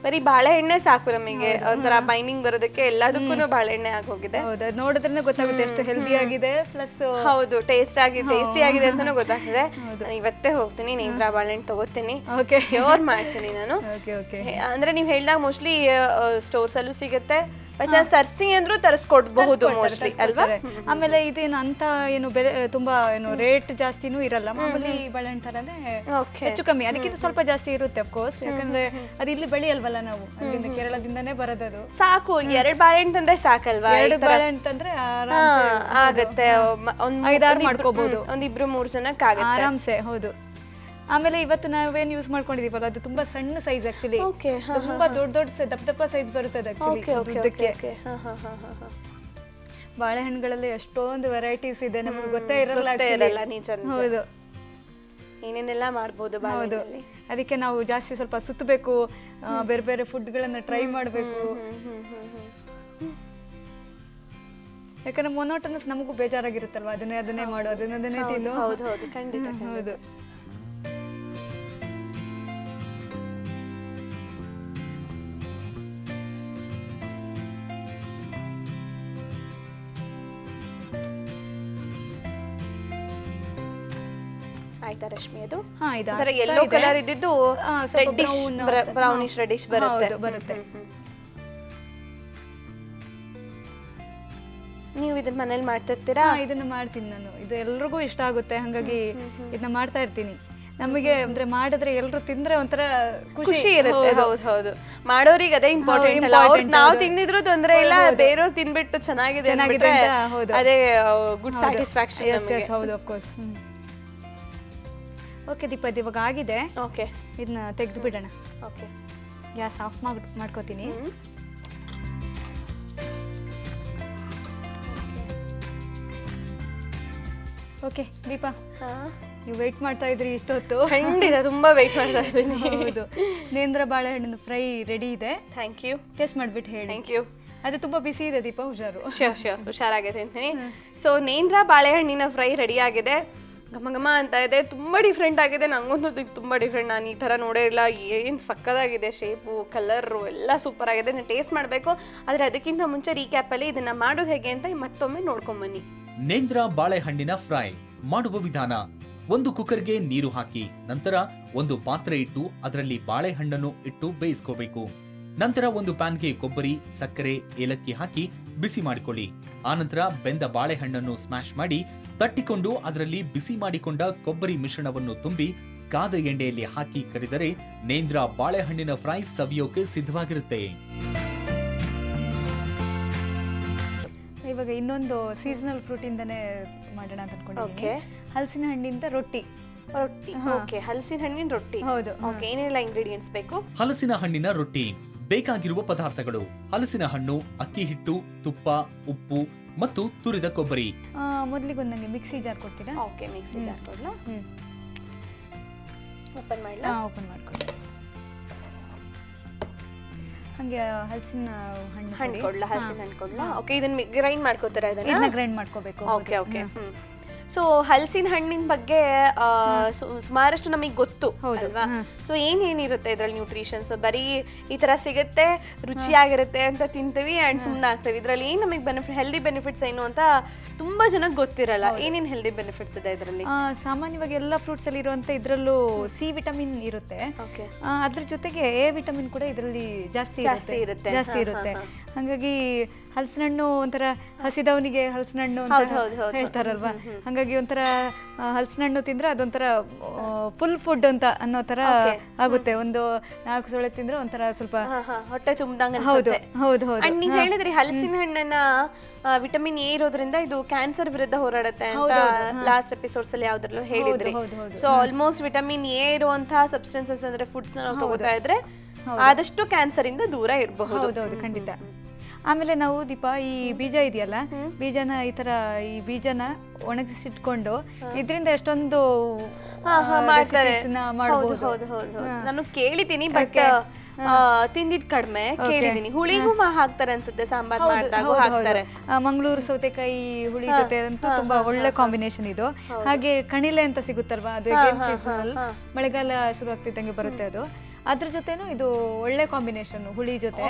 ಬರೀ ಬಾಳೆಹಣ್ಣೆ ಸಾಕು ನಮಗೆ ಒಂಥರ ಬೈಂಡಿಂಗ್ ಬರೋದಕ್ಕೆ. ಎಲ್ಲದಕ್ಕೂ ಬಾಳೆಹಣ್ಣೆ ಆಗೋಗಿದೆ. ಹೌದು, ಅದ್ ನೋಡಿದ್ರೆ ಗೊತ್ತಾಗುತ್ತೆ ಎಷ್ಟು ಹೆಲ್ದಿ ಆಗಿದೆ, ಪ್ಲಸ್ ಹೌದು ಟೇಸ್ಟಿ ಆಗಿದೆ ಅಂತಾನು ಗೊತ್ತಾಗ್ತದೆ. ನಾನು ಇವತ್ತೇ ಹೋಗ್ತೀನಿ, ನೇಂದ್ರ ಬಾಳೆಹಣ್ಣು ತಗೋತೀನಿ, ಪ್ಯೂರ್ ಮಾಡ್ತೀನಿ ನಾನು. ಅಂದ್ರೆ ನೀವ್ ಹೇಳ್ದಾಗ ಮೋಸ್ಟ್ಲಿ ಸ್ಟೋರ್ಸ್ ಅಲ್ಲೂ ಸಿಗುತ್ತೆ, ತರ್ಸಿ ಅಂದ್ರೂ ತರಿಸ್ಕೊಡ್ಬಹುದು ಮೋಸ್ಟ್ಲಿ ಅಲ್ವಾ. ಆಮೇಲೆ ಇದೇನು ಅಂತ ಏನು ಬೆಲೆ ತುಂಬಾ ಏನು ರೇಟ್ ಜಾಸ್ತಿನೂ ಇರಲ್ಲ, ಮಾಮೂಲಿ ಬಾಳೆಹಣ್ಣು ತರನೇ ಹೆಚ್ಚು ಕಮ್ಮಿ, ಅದಕ್ಕಿಂತ ಸ್ವಲ್ಪ ಜಾಸ್ತಿ ಇರುತ್ತೆ ಅಫ್ಕೋರ್ಸ್, ಯಾಕಂದ್ರೆ ಅದು ಇಲ್ಲಿ ಬೆಳೆಯಲ್ವಲ್ಲ ನಾವು, ಅಲ್ಲಿಂದ ಕೇರಳದಿಂದಾನೇ ಬರೋದದು. ಸಾಕು 2 ಬಾಳೆಹಣ್ಣು ತಂದ್ರೆ ಸಾಕಲ್ವಾ? 2 ಬಾಳೆಹಣ್ಣು ತಂದ್ರೆ ಆಗತ್ತೆ, 5-6 ಮಾಡ್ಕೋಬಹುದು, 1-2-3 ಜನಕ್ಕೆ ಆಗತ್ತೆ ಆರಾಮ್ಸೆ. ಹೌದು. ಆಮೇಲೆ ಇವತ್ತು ನಾವೇನ್ ಯೂಸ್ ಮಾಡ್ಕೊಂಡಿದೀವಲ್ಲ ಅದು ತುಂಬಾ ಸಣ್ಣ ಸೈಜ್ ಆಕ್ಚುಲಿ, ತುಂಬಾ ದೊಡ್ಡ ದಪ್ಪ ಸೈಜ್ ಬರುತ್ತದೆ ಆಕ್ಚುಲಿ. ಬಾಳೆಹಣ್ಣುಗಳಲ್ಲಿ ಎಷ್ಟೊಂದು ವೆರೈಟೀಸ್ ಇದೆ, ನಮಗೆ ಗೊತ್ತೇ ಇರಲ್ಲ. ಹೌದು, ಏನೇನೆಲ್ಲ ಮಾಡ್ಬೋದು. ಹೌದು, ಅದಕ್ಕೆ ನಾವು ಜಾಸ್ತಿ ಸ್ವಲ್ಪ ಸುತ್ತಬೇಕು, ಬೇರೆ ಬೇರೆ ಫುಡ್ಗಳನ್ನ ಟ್ರೈ ಮಾಡಬೇಕು. ಯಾಕಂದ್ರೆ ಮೊನೋಟನಸ್ ನಮಗೂ ಬೇಜಾರಾಗಿರುತ್ತಲ್ವಾ, ಅದನ್ನೇ ಮಾಡು, ಅದನ್ನೇ ತಿನ್ನು. ಹೌದು ಖಂಡಿತ. ಹೌದು. ಆಯ್ತಾ ರಶ್ಮಿ? ಅದು ಇದರ ಯೆಲ್ಲೋ ಕಲರ್ ಇದ್ದಿದ್ದು ಬ್ರೌನಿಶ್ ರೆಡಿಶ್ ಬರುತ್ತೆ. ನೀವು ಇದನ್ನ ಮನೇಲಿ ಮಾಡ್ತಿರ್ತೀರಾ? ಇದನ್ನ ಮಾಡ್ತೀನಿ ನಾನು, ಇದು ಎಲ್ರಿಗೂ ಇಷ್ಟ ಆಗುತ್ತೆ, ಹಾಗಾಗಿ ಇದನ್ನ ಮಾಡ್ತಾ ಇರ್ತೀನಿ. ನಮಗೆ ಅಂದ್ರೆ ಮಾಡಿದ್ರೆ ಎಲ್ರು ತಿಂದ್ರೆ ಒಂಥರ ಖುಷಿ ಇರುತ್ತೆ. ಹೌದು, ಮಾಡೋರಿಗೆ ಅದೇ ಇಂಪಾರ್ಟೆಂಟ್ ಅಲ್ಲ. ನಾವು ತಿಂದಿದ್ರು ತೊಂದ್ರೆ ಇಲ್ಲ, ಬೇರೆಯವ್ರು ತಿನ್ಬಿಟ್ಟು ಚೆನ್ನಾಗಿದೆ ಅದೇ ಗುಡ್ ಸ್ಯಾಟಿಸ್ಫ್ಯಾಕ್ಷನ್. ಹೌದು, ಆಫ್ ಕೋರ್ಸ್. ಓಕೆ ದೀಪ, ಇದು ಇವಾಗ ಆಗಿದೆ. ಓಕೆ, ಇದನ್ನ ತೆಗೆದು ಬಿಡೋಣ. ಓಕೆ, ಗ್ಯಾಸ್ ಆಫ್ ಮಾಡ್ಕೋತೀನಿ. ಓಕೆ ದೀಪ, ನೀವು ವೇಟ್ ಮಾಡ್ತಾ ಇದ್ರಿ ಇಷ್ಟೊತ್ತು. ಖಂಡಿತ ತುಂಬಾ ವೇಟ್ ಮಾಡ್ತಾ ಇದ್ದೀನಿ. ಹೌದು, ನೇಂದ್ರ ಬಾಳೆಹಣ್ಣಿನ ಫ್ರೈ ರೆಡಿ ಇದೆ. Thank you. ಟೇಸ್ಟ್ ಮಾಡ್ಬಿಟ್ಟು ಹೇಳಿ. Thank you. ಅದು ತುಂಬಾ ಬಿಸಿ ಇದೆ ದೀಪ, ಹುಷಾರು. ಹುಷಾರಾಗಿದೆ ಅಂತೀನಿ. ಸೊ ನೇಂದ್ರ ಬಾಳೆಹಣ್ಣಿನ ಫ್ರೈ ರೆಡಿ ಆಗಿದೆ, ಘಮ ಘಮ ಅಂತ ಇದೆ, ತುಂಬ ಡಿಫ್ರೆಂಟ್ ಆಗಿದೆ. ನಂಗೊಂದು ತುಂಬ ಡಿಫ್ರೆಂಟ್, ನಾನು ಈ ಥರ ನೋಡೇ ಇಲ್ಲ. ಏನು ಸಕ್ಕದಾಗಿದೆ, ಶೇಪು ಕಲರು ಎಲ್ಲ ಸೂಪರ್ ಆಗಿದೆ. ನಾನು ಟೇಸ್ಟ್ ಮಾಡಬೇಕು, ಆದರೆ ಅದಕ್ಕಿಂತ ಮುಂಚೆ ರೀಕ್ಯಾಪಲ್ಲಿ ಇದನ್ನು ಮಾಡೋದು ಹೇಗೆ ಅಂತ ಮತ್ತೊಮ್ಮೆ ನೋಡ್ಕೊಂಬನ್ನಿ. ನೇಂದ್ರ ಬಾಳೆಹಣ್ಣಿನ ಫ್ರೈ ಮಾಡುವ ವಿಧಾನ: ಒಂದು ಕುಕ್ಕರ್ಗೆ ನೀರು ಹಾಕಿ, ನಂತರ ಒಂದು ಪಾತ್ರೆ ಇಟ್ಟು ಅದರಲ್ಲಿ ಬಾಳೆಹಣ್ಣನ್ನು ಇಟ್ಟು ಬೇಯಿಸ್ಕೋಬೇಕು. ನಂತರ ಒಂದು ಪ್ಯಾನ್ಗೆ ಕೊಬ್ಬರಿ, ಸಕ್ಕರೆ, ಏಲಕ್ಕಿ ಹಾಕಿ ಬಿಸಿ ಮಾಡಿಕೊಳ್ಳಿ. ಆನಂತರ ಬೆಂದ ಬಾಳೆಹಣ್ಣನ್ನು ಸ್ಮ್ಯಾಶ್ ಮಾಡಿ ತಟ್ಟಿಕೊಂಡು ಅದರಲ್ಲಿ ಬಿಸಿ ಮಾಡಿಕೊಂಡ ಕೊಬ್ಬರಿ ಮಿಶ್ರಣವನ್ನು ತುಂಬಿ ಕಾದ ಎಣ್ಣೆಯಲ್ಲಿ ಹಾಕಿ ಕರಿದರೆ ನೇಂದ್ರ ಬಾಳೆಹಣ್ಣಿನ ಫ್ರೈ ಸವಿಯೋಕೆ ಸಿದ್ಧವಾಗಿರುತ್ತೆ. ಇವಾಗ ಇನ್ನೊಂದು ಸೀಸನಲ್ ಫ್ರೂಟ್ ಇಂದನೇ ಮಾಡೋಣ ಅಂತ ಅನ್ಕೊಂಡಿದ್ದೀನಿ. ಹಲಸಿನ ಹಣ್ಣಿಂದ ರೊಟ್ಟಿ. ಓಕೆ, ಹಲಸಿನ ಹಣ್ಣಿನ ರೊಟ್ಟಿ. ಹೌದು. ಓಕೆ, ಏನೆಲ್ಲ ಇಂಗ್ರೀಡಿಯೆಂಟ್ಸ್ ಬೇಕು? ಹಲಸಿನ ಹಣ್ಣಿನ ರೊಟ್ಟಿ ಬೇಕಾಗಿರುವ ಪದಾರ್ಥಗಳು: ಹಲಸಿನ ಹಣ್ಣು, ಅಕ್ಕಿ ಹಿಟ್ಟು, ತುಪ್ಪ, ಉಪ್ಪು ಮತ್ತು ತುರಿದ ಕೊಬ್ಬರಿ. ಮೊದಲಿಗೆ ಒಂದು ನಂಗೆ ಮಿಕ್ಸಿ ಜಾರ್ ಕೊಡ್ತೀರಾ? ಓಕೆ, ಮಿಕ್ಸಿ ಜಾರ್ ಕೊಡ್ಲಾ? ಓಪನ್ ಮಾಡಲಾ? ಓಪನ್ ಮಾಡ್ಕೊಳ್ಳಿ. ಹಾಗೆ ಹಲಸಿನ ಹಣ್ಣು ಕೊಡ್ಲಾ? ಹಲಸಿನ ಹಣ್ಣು ಕೊಡ್ಲಾ? ಓಕೆ, ಇದನ್ನ ಗ್ರೈಂಡ್ ಮಾಡ್ಕೋತೀರಾ? ಇದನ್ನ ಗ್ರೈಂಡ್ ಮಾಡ್ಕೋಬೇಕು. Okay okay. ಸೊ ಹಲಸಿನ ಹಣ್ಣಿನ ಬಗ್ಗೆ ಸುಮಾರಷ್ಟು ನಮಗೆ ಗೊತ್ತು ಅಲ್ವಾ? ಸೊ ಏನೇನಿರುತ್ತೆ ಇದ್ರಲ್ಲಿ ನ್ಯೂಟ್ರಿಷನ್ಸ್? ಬರೀ ಈ ತರ ಸಿಗುತ್ತೆ, ರುಚಿಯಾಗಿರುತ್ತೆ ಅಂತ ತಿಂತೀವಿ ಅಂಡ್ ಸುಮ್ಮನೆ ಆಗ್ತೀವಿ. ಇದ್ರಲ್ಲಿ ಏನು ನಮಗೆ ಹೆಲ್ದಿ ಬೆನಿಫಿಟ್ಸ್ ಏನು ಅಂತ ತುಂಬಾ ಜನಕ್ಕೆ ಗೊತ್ತಿರಲ್ಲ. ಏನೇನು ಹೆಲ್ದಿ ಬೆನಿಫಿಟ್ಸ್ ಇದೆ ಇದರಲ್ಲಿ? ಸಾಮಾನ್ಯವಾಗಿ ಎಲ್ಲ ಫ್ರೂಟ್ಸ್ ಅಲ್ಲಿ ಇರುವಂತ ಇದ್ರಲ್ಲೂ ಸಿ ವಿಟಮಿನ್ ಇರುತ್ತೆ. ಅದ್ರ ಜೊತೆಗೆ ಎ ವಿಟಮಿನ್ ಕೂಡ ಇದರಲ್ಲಿ ಜಾಸ್ತಿ ಇರುತ್ತೆ. ಹಾಗಾಗಿ ಹಲಸಿನ ಹಣ್ಣು ಒಂಥರ ಹಸಿದವನಿಗೆ ಹಲಸಿನ ಹಣ್ಣು ಅಂತ ಹೇಳ್ತಾರಲ್ವಾ, ಹಾಗಾಗಿ ಒಂಥರ ಹಲಸಿನ ಹಣ್ಣು ತಿಂದ್ರೆ ಅದೊಂಥರ ಫುಲ್ ಫುಡ್ ಅಂತ ಅನ್ನೋ ತರ ಆಗುತ್ತೆ. ಒಂದು 4 ಸೊಳ್ಳೆ ತಿಂದ್ರೆ ಒಂಥರ ಸ್ವಲ್ಪ ಹೊಟ್ಟೆ ತುಂಬ್ದಂಗ. ಹೌದು ಹೌದು ಹೌದು. ನೀವು ಹೇಳಿದ್ರಿ ಹಲಸಿನ ಹಣ್ಣನ್ನ ವಿಟಮಿನ್ ಎ ಇರೋದ್ರಿಂದ ಇದು ಕ್ಯಾನ್ಸರ್ ವಿರುದ್ಧ ಹೋರಾಡುತ್ತೆ ಅಂತ ಲಾಸ್ಟ್ ಎಪಿಸೋಡ್ಸ್ ಅಲ್ಲಿ ಯಾವ್ದ್ರಲ್ಲೂ ಹೇಳಿದ್ರಿ. ಸೊ ಆಲ್ಮೋಸ್ಟ್ ವಿಟಮಿನ್ ಎ ಇರುವಂತಹ ಸಬ್ಸ್ಟೆನ್ಸಸ್ ಅಂದ್ರೆ ಫುಡ್ಸ್ ನಾವು ತಗೋತಾ ಇದ್ರೆ ಆದಷ್ಟು ಕ್ಯಾನ್ಸರ್ ಇಂದ ದೂರ ಇರಬಹುದು. ಹೌದೌದು, ಖಂಡಿತ. ಆಮೇಲೆ ನಾವು ದೀಪ ಈ ಬೀಜ ಇದೆಯಲ್ಲ, ಬೀಜನ ಈ ತರ ಈ ಬೀಜನ ಒಣಗಿಸಿಟ್ಕೊಂಡು ಇದರಿಂದ ಎಷ್ಟೊಂದು ಮಾಡ್ತಾರೆ. ನಾನು ಕೇಳಿದ್ದೀನಿ, ಬಟ್ ತಿಂದಿದ್ ಕಡಿಮೆ ಕೇಳಿದೀನಿ. ಹುಳಿಗೂ ಹಾಕ್ತಾರೆ ಅನ್ಸುತ್ತೆ, ಸಾಂಬಾರ್ ಮಾಡಿದಾಗ ಹಾಕ್ತಾರೆ. ಮಂಗಳೂರು ಸೌತೆಕಾಯಿ ಹುಳಿ ಜೊತೆ ಅಂತೂ ತುಂಬಾ ಒಳ್ಳೆ ಕಾಂಬಿನೇಷನ್ ಇದು. ಹಾಗೆ ಕಣಿಲೆ ಅಂತ ಸಿಗುತ್ತಲ್ವಾ, ಅದು ಸೀಸನಲ್ ಮಳೆಗಾಲ ಶುರು ಆಗ್ತಿದ್ದಂಗೆ ಬರುತ್ತೆ ಅದು. ಅದ್ರ ಜೊತೆನೂ ಇದು ಒಳ್ಳೆ ಕಾಂಬಿನೇಷನ್ ಹುಳಿ ಜೊತೆ.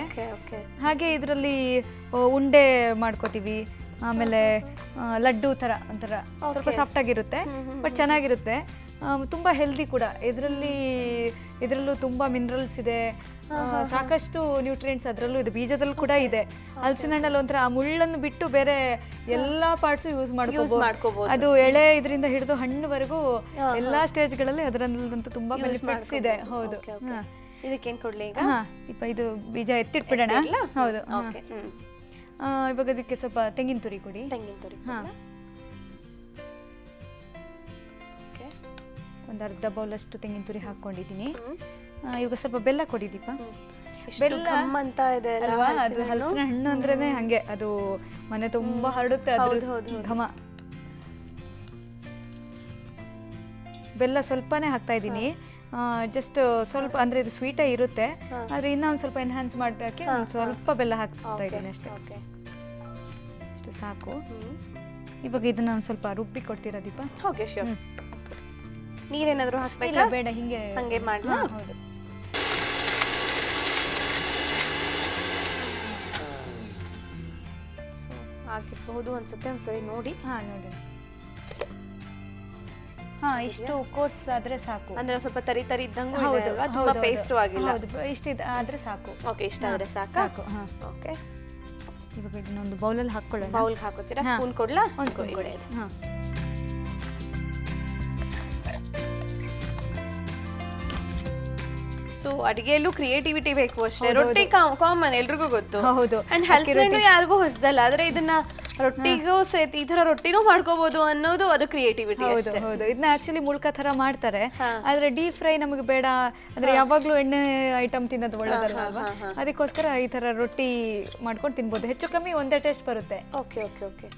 ಹಾಗೆ ಇದರಲ್ಲಿ ಉಂಡೆ ಮಾಡ್ಕೋತೀವಿ, ಆಮೇಲೆ ಲಡ್ಡು ಥರ ಒಂಥರ ಸ್ವಲ್ಪ ಸಾಫ್ಟ್ ಆಗಿರುತ್ತೆ, ಬಟ್ ಚೆನ್ನಾಗಿರುತ್ತೆ. ತುಂಬ ಹೆಲ್ದಿ ಕೂಡ. ಇದರಲ್ಲೂ ತುಂಬ ಮಿನರಲ್ಸ್ ಇದೆ, ಸಾಕಷ್ಟು ನ್ಯೂಟ್ರಿಯೆಂಟ್ಸ್ ಅದರಲ್ಲೂ ಇದೆ. ಬೀಜದಲ್ಲಿ ಕೂಡ ಇದೆ. ಹಲಸಿನ ಹಣ್ಣಲ್ಲಿ ಒಂಥರ ಆ ಮುಳ್ಳನ್ನು ಬಿಟ್ಟು ಬೇರೆ ಎಲ್ಲ ಪಾರ್ಟ್ಸು ಯೂಸ್ ಮಾಡ್ಕೋಬಹುದು. ಅದು ಎಳೆ ಇದರಿಂದ ಹಿಡಿದು ಹಣ್ಣುವರೆಗೂ ಎಲ್ಲಾ ಸ್ಟೇಜ್ಗಳಲ್ಲಿ ಅದರಲ್ಲಂತೂ ತುಂಬಾ ಬೆನಿಫಿಟ್ಸ್ ಇದೆ. ಹೌದು. ಇದಕ್ಕೇನ್ ಕೊಡ್ಲಿ ಈಗ? ಇದು ಬೀಜ ಎತ್ತಿಟ್ಬಿಡೋಣ. ಹೌದು. ಇವಾಗ ಅದಕ್ಕೆ ಸ್ವಲ್ಪ ತೆಂಗಿನ ತುರಿ ಕೊಡಿ. ತೆಂಗಿನ ತುರಿ ಒಂದು ಅರ್ಧ ಬೌಲ್ ಅಷ್ಟು ತೆಂಗಿನ ತುರಿ ಹಾಕೊಂಡಿದ್ದೀನಿ. ಇವಾಗ ಸ್ವಲ್ಪ ಬೆಲ್ಲ ಕೊಡಿ ದೀಪ. ಬೆಲ್ಲ ಅಂತ ಇದೆ ಅಲ್ವಾ, ಅದು ಹಲಸಿನ ಹಣ್ಣು ಅಂದ್ರೇನೆ ಹಂಗೆ, ಅದು ಮನೆ ತುಂಬಾ ಹರಡುತ್ತೆ ಅದ್ರ ಘಮ. ಬೆಲ್ಲ ಸ್ವಲ್ಪನೇ ಹಾಕ್ತಾ ಇದ್ದೀನಿ, ಜಸ್ಟ್ ಸ್ವಲ್ಪ. ಅಂದ್ರೆ ಇದು ಸ್ವೀಟೇ ಇರುತ್ತೆ, ಆದ್ರೆ ಇನ್ನೊಂದು ಸ್ವಲ್ಪ ಎನ್ಹಾನ್ಸ್ ಮಾಡೋಕ್ಕೆ ಸ್ವಲ್ಪ ಬೆಲ್ಲ ಹಾಕ್ತಾ ಇದ್ದೀನಿ ಅಷ್ಟೇ. ಅಷ್ಟು ಸಾಕು. ಇವಾಗ ಇದನ್ನ ಒಂದು ಸ್ವಲ್ಪ ರುಬ್ಬಿ ಕೊಡ್ತೀರಾ ದೀಪ? Okay, sure. ನೀರೇನಾದ್ರೂ ಹಾಕ್ಬೇಕಾ? ಬೇಡ, ಹಂಗೆ ಮಾಡ್ಲಾ? ಹೌದು. ಆಗಿರಬಹುದು ಅನ್ಸುತ್ತೆ, ಒಂದ್ಸರಿ ನೋಡಿ. ನೋಡಿ. ಇಷ್ಟು ಕೋರ್ಸ್ ಆದ್ರೆ ಸಾಕು. ಅಂದ್ರೆ ಸ್ವಲ್ಪ ತರಿ ತರಿ ಇದ್ದಂಗೂ ಇದೆ ಅಲ್ವಾ, ತುಂಬಾ ಪೇಸ್ಟ್ ಆಗಿಲ್ಲ. ಹೌದು, ಇಷ್ಟ ಆದ್ರೆ ಸಾಕು. ಓಕೆ, ಇಷ್ಟ ಆದ್ರೆ ಸಾಕು. ಓಕೆ, ಇವಾಗ ಇದನ್ನೊಂದು ಬೌಲಲ್ಲಿ ಹಾಕೊಳ್ಳೋಣ. ಬೌಲ್ ಹಾಕೋತೀರಾ? ಸ್ಪೂನ್ ಕೊಡ್ಲಾ? ಒಂದು ಸ್ಪೂನ್ ಕೊಡಿ. ಸೊ ಅಡಿಗೆಯಲ್ಲೂ ಕ್ರಿಯೇಟಿವಿಟಿ ಬೇಕು ಅಷ್ಟೇ. ರೊಟ್ಟಿ ಕಾಮನ್, ಎಲ್ರಿಗೂ ಗೊತ್ತು. ಹೌದು. ಅಂಡ್ ಹಲಸಿನ ಹಣ್ಣು ಯಾರಿಗೂ ಹೊಸದಲ್ಲ, ಆದ್ರೆ ಇದನ್ನ ರೊಟ್ಟಿಗೂ ಸಹಿತ ಈ ತರ ರೊಟ್ಟಿನೂ ಮಾಡ್ಕೋಬಹುದು ಅನ್ನೋದು ಅದು ಕ್ರಿಯೇಟಿವಿಟಿ ಅಷ್ಟೇ. ಹೌದು. ಇದನ್ನ ಆಕ್ಚುಲಿ ಮುಳ್ಕ ತರ ಮಾಡ್ತಾರೆ, ಆದ್ರೆ ಡೀಪ್ ಫ್ರೈ ನಮಗೆ ಬೇಡ. ಅಂದ್ರೆ ಯಾವಾಗ್ಲೂ ಎಣ್ಣೆ ಐಟಮ್ ತಿನ್ನೋದು ಒಳ್ಳೇದಲ್ಲ ಅಲ್ವಾ, ಅದಕ್ಕೋಸ್ಕರ ಈ ತರ ರೊಟ್ಟಿ ಮಾಡ್ಕೊಂಡು ತಿನ್ಬೋದು. ಹೆಚ್ಚು ಕಮ್ಮಿ ಒಂದೇ ಟೇಸ್ಟ್ ಬರುತ್ತೆ. Okay okay okay.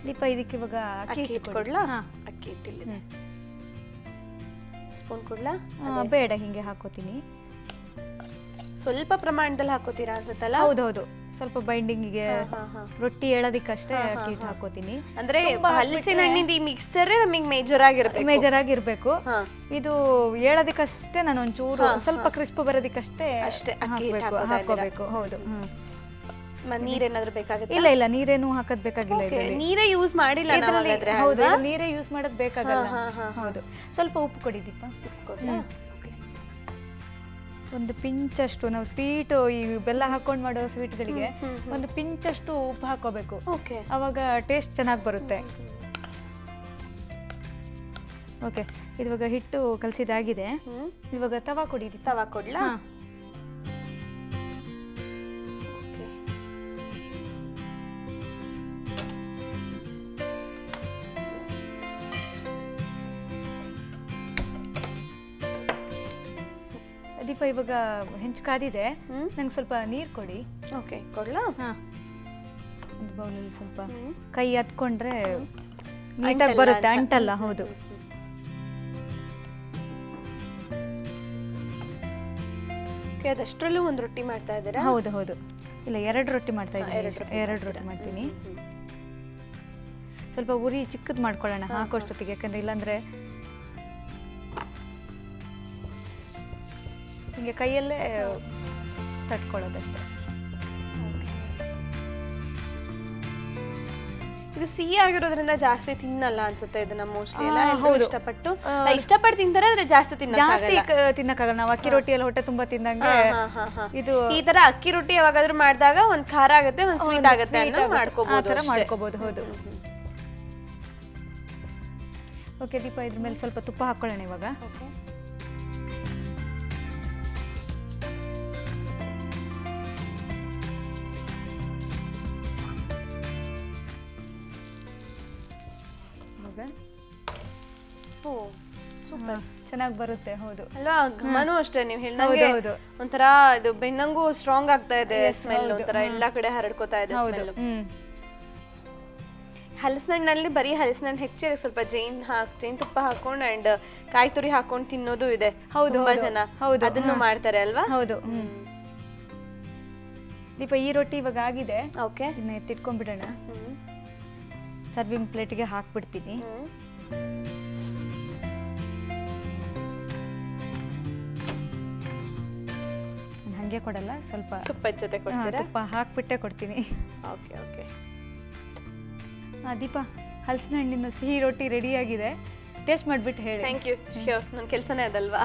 ದೀಪ, ಇದಕ್ಕೆ ಇವಾಗ ಅಕ್ಕಿ ಹಿಟ್ಟು ಕೊಡ್ಲಾ? ಅಕ್ಕಿ ಹಿಟ್ಟಿಲ್ಲಿದೆ. ಸ್ಪೂನ್ ಕೊಡ್ಲಾ? ಬೇಡ, ಹಿಂಗೆ ಹಾಕೋತೀನಿ. ಸ್ವಲ್ಪ ಪ್ರಮಾಣದಲ್ಲಿ ಹಾಕೋತೀರಾ ಅನ್ಸುತ್ತಲ್ಲ? ಹೌದೌದು, ಸ್ವಲ್ಪ ಬೈಂಡಿಂಗಿಗೆ, ರೊಟ್ಟಿ ಎಳೋದಿಕ್ಕಷ್ಟೇ ಅಕ್ಕಿ ಹಿಟ್ಟು ಹಾಕೋತೀನಿ. ಅಂದ್ರೆ ಹಲಸಿನ ಹಣ್ಣಿಂದ ಈ ಮಿಕ್ಸರ್ ನಮಗೆ ಮೇಜರ್ ಆಗಿರ್ಬೇಕು. ಇದು ಎಳೋದಿಕ್ಕಷ್ಟೇ ನಾನು ಒಂಚೂರು ಸ್ವಲ್ಪ ಕ್ರಿಸ್ಪ್ ಬರೋದಿಕ್ಕಷ್ಟೇ ಹಾಕೋಬೇಕು. ಹೌದು. ನೀರೇನಾದ್ರೂ ಬೇಕಾಗುತ್ತೆ? ಇಲ್ಲ, ನೀರೇನು ಹಾಕೋದ್ ಬೇಕಾಗಿಲ್ಲ. ನೀರೇ ಯೂಸ್ ಮಾಡಿಲ್ಲ. ಹೌದು, ನೀರೇ ಯೂಸ್ ಮಾಡೋದ್ ಬೇಕಾಗಲ್ಲ. ಹೌದು. ಸ್ವಲ್ಪ ಉಪ್ಪು ಕೊಡಿ ದೀಪ. ಒಂದು ಪಿಂಚ್ ಅಷ್ಟು, ನಾವು ಸ್ವೀಟ್ ಈ ಬೆಲ್ಲ ಹಾಕೊಂಡು ಮಾಡೋ ಸ್ವೀಟ್ಗಳಿಗೆ ಒಂದು ಪಿಂಚ್ ಅಷ್ಟು ಉಪ್ಪು ಹಾಕೋಬೇಕು. ಅವಾಗ ಟೇಸ್ಟ್ ಚೆನ್ನಾಗಿ ಬರುತ್ತೆ. ಓಕೆ, ಇವಾಗ ಹಿಟ್ಟು ಕಲಸಿದಾಗಿದೆ. ಇವಾಗ ತವಾ ಕೊಡಿ. ತವಾ ಕೊಡ್ಲಾ? ದೀಪ, ಇವಾಗ ಹೆಂಚು ಕಾದಿದೆ, ನಂಗೆ ಸ್ವಲ್ಪ ನೀರು ಕೊಡಿ. ಓಕೆ, ಕೊಡ್ಲಾ? ಒಂದು ಬೌಲಲ್ಲಿ ಸ್ವಲ್ಪ ಕೈ ಹತ್ಕೊಂಡ್ರೆ ನೀಟಾಗಿ ಬರುತ್ತೆ, ಅಂಟಲ್ಲ. ಹೌದು. ಅದಷ್ಟರಲ್ಲೂ ಒಂದು ರೊಟ್ಟಿ ಮಾಡ್ತಾ ಇದ್ದೀರಾ? ಹೌದು ಹೌದು. ಇಲ್ಲ, 2 ರೊಟ್ಟಿ ಮಾಡ್ತಾ ಇದ್ದೀನಿ. 2 ರೊಟ್ಟಿ ಮಾಡ್ತೀನಿ. ಸ್ವಲ್ಪ ಉರಿ ಚಿಕ್ಕದ್ ಮಾಡ್ಕೊಳ್ಳೋಣ ಹಾಕೋಷ್ಟೊತ್ತಿಗೆ, ಯಾಕಂದ್ರೆ ಇಲ್ಲಾಂದ್ರೆ ಹಿಂಗೆ ಕೈಯಲ್ಲೇ ತಟ್ಕೊಳ್ಳೋದಷ್ಟೇ. ಇದು ಸಿಹಿ ಆಗಿರೋದ್ರಿಂದ ಜಾಸ್ತಿ ತಿನ್ನಲ್ಲ ಅನ್ಸುತ್ತೆ ಇದನ್ನ ಮೋಸ್ಟ್ಲಿ ಎಲ್ಲ. ಇಷ್ಟಪಟ್ಟು ತಿಂತಾರೆ, ಆದ್ರೆ ಜಾಸ್ತಿ ತಿನ್ನಕ್ಕಾಗಲ್ಲ. ನಾವು ಅಕ್ಕಿ ರೊಟ್ಟಿಯಲ್ಲಿ ಹೊಟ್ಟೆ ತುಂಬಾ ತಿಂದಂಗೆ ಇದು ಈ ತರ ಅಕ್ಕಿ ರೊಟ್ಟಿ ಯಾವಾಗಾದ್ರೂ ಮಾಡಿದಾಗ ಒಂದ್ ಖಾರ ಆಗುತ್ತೆ, ಒಂದ್ ಸ್ವೀಟ್ ಆಗುತ್ತೆ ಅನ್ನೋ ಮಾಡ್ಕೋಬಹುದು. ಹೌದು. ಓಕೆ ದೀಪ, ಇದ್ರ ಮೇಲೆ ಸ್ವಲ್ಪ ತುಪ್ಪ ಹಾಕೊಳ್ಳೋಣ ಇವಾಗ. ಸೂಪರ್, ಚೆನ್ನಾಗಿ ಬರುತ್ತೆ. ಹೌದು ಅಲ್ವಾ? ಘಮನೂ ಅಷ್ಟೇ ನೀವು ಹೇಳ್ದಂಗೆ ಒಂಥರ ಇದು ಬೆನ್ನಂಗೂ ಸ್ಟ್ರಾಂಗ್ ಆಗ್ತಾ ಇದೆ ಸ್ಮೆಲ್, ಒಂಥರ ಎಲ್ಲಾ ಕಡೆ ಹರಡ್ಕೋತಾ ಇದೆ ಸ್ಮೆಲ್. ಹಲಸಿನಲ್ಲಿ ಬರೀ ಹಲಸಿನ ಹೆಚ್ಚಿ ಸ್ವಲ್ಪ ಜೇನುತುಪ್ಪ ಹಾಕೊಂಡು ಅಂಡ್ ಕಾಯಿ ತುರಿ ಹಾಕೊಂಡು ತಿನ್ನೋದು ಇದೆ. ಹೌದು, ತುಂಬಾ ಹೌದು. ಜನ ಹೌದು, ಅದನ್ನು ಮಾಡ್ತಾರೆ ಅಲ್ವಾ? ಹೌದು. ದೀಪ, ಈ ರೊಟ್ಟಿ ಇವಾಗ ಆಗಿದೆ. ಓಕೆ, ಇದನ್ನ ಎತ್ತಿಟ್ಕೊಂಡ್ಬಿಡೋಣ. ಸರ್ವಿಂಗ್ ಪ್ಲೇಟ್ಗೆ ಹಾಕ್ಬಿಡ್ತೀನಿ. ಹಂಗೆ ಕೊಡಲ್ಲ, ಸ್ವಲ್ಪ ತುಪ್ಪದ ಜೊತೆ ಕೊಡ್ತೀರಾ? ತುಪ್ಪ ಹಾಕ್ಬಿಟ್ಟೆ ಕೊಡ್ತೀನಿ. Okay okay. ದೀಪ, ಹಲಸಿನ ಹಣ್ಣಿನ ಸಿಹಿ ರೊಟ್ಟಿ ರೆಡಿ ಆಗಿದೆ. ಟೇಸ್ಟ್ ಮಾಡಿಬಿಟ್ಟು ಹೇಳಿ. Thank you. ಶ್ಯೂರ್, ನನ್ನ ಕೆಲಸನೇ ಅದಲ್ವಾ.